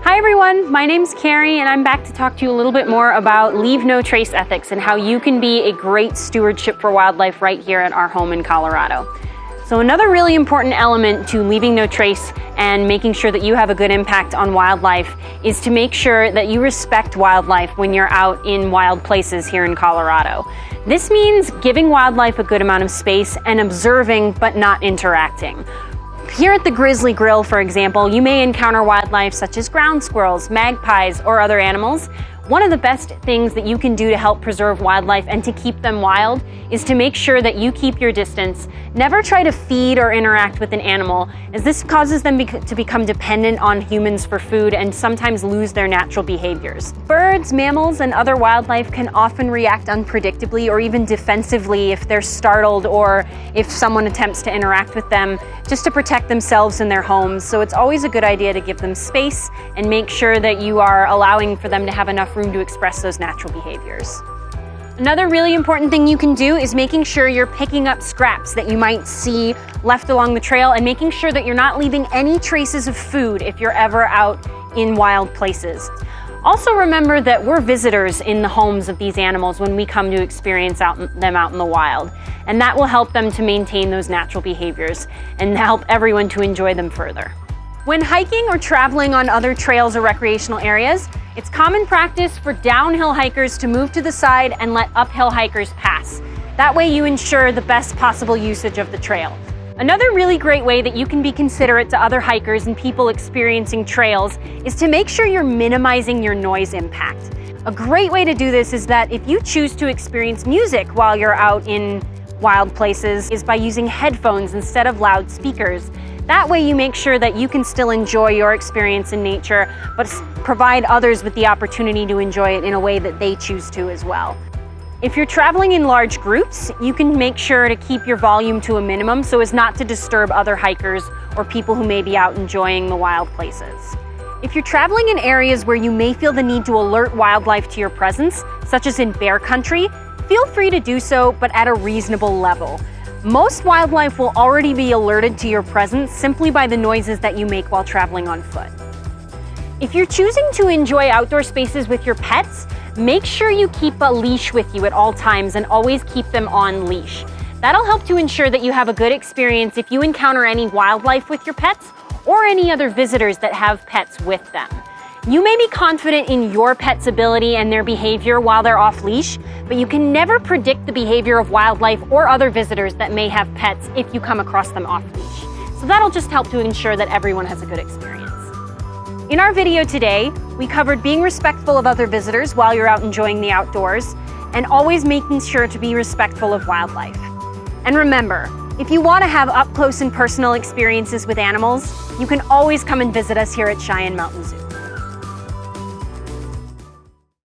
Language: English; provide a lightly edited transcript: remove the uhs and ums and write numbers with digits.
Hi everyone, my name's Carrie and I'm back to talk to you a little bit more about leave no trace ethics and how you can be a great stewardship for wildlife right here at our home in Colorado. So another really important element to leaving no trace and making sure that you have a good impact on wildlife is to make sure that you respect wildlife when you're out in wild places here in Colorado. This means giving wildlife a good amount of space and observing but not interacting. Here at the Grizzly Grill, for example, you may encounter wildlife such as ground squirrels, magpies, or other animals. One of the best things that you can do to help preserve wildlife and to keep them wild is to make sure that you keep your distance. Never try to feed or interact with an animal, as this causes them to become dependent on humans for food and sometimes lose their natural behaviors. Birds, mammals, and other wildlife can often react unpredictably or even defensively if they're startled or if someone attempts to interact with them just to protect themselves and their homes. So it's always a good idea to give them space and make sure that you are allowing for them to have enough room to express those natural behaviors. Another really important thing you can do is making sure you're picking up scraps that you might see left along the trail and making sure that you're not leaving any traces of food if you're ever out in wild places. Also remember that we're visitors in the homes of these animals when we come to experience them out in the wild, and that will help them to maintain those natural behaviors and help everyone to enjoy them further. When hiking or traveling on other trails or recreational areas, it's common practice for downhill hikers to move to the side and let uphill hikers pass. That way you ensure the best possible usage of the trail. Another really great way that you can be considerate to other hikers and people experiencing trails is to make sure you're minimizing your noise impact. A great way to do this is that if you choose to experience music while you're out in wild places is by using headphones instead of loudspeakers. That way you make sure that you can still enjoy your experience in nature, but provide others with the opportunity to enjoy it in a way that they choose to as well. If you're traveling in large groups, you can make sure to keep your volume to a minimum so as not to disturb other hikers or people who may be out enjoying the wild places. If you're traveling in areas where you may feel the need to alert wildlife to your presence, such as in bear country, feel free to do so, but at a reasonable level. Most wildlife will already be alerted to your presence simply by the noises that you make while traveling on foot. If you're choosing to enjoy outdoor spaces with your pets, make sure you keep a leash with you at all times and always keep them on leash. That'll help to ensure that you have a good experience if you encounter any wildlife with your pets or any other visitors that have pets with them. You may be confident in your pet's ability and their behavior while they're off leash, but you can never predict the behavior of wildlife or other visitors that may have pets if you come across them off leash. So that'll just help to ensure that everyone has a good experience. In our video today, we covered being respectful of other visitors while you're out enjoying the outdoors, and always making sure to be respectful of wildlife. And remember, if you want to have up-close and personal experiences with animals, you can always come and visit us here at Cheyenne Mountain Zoo.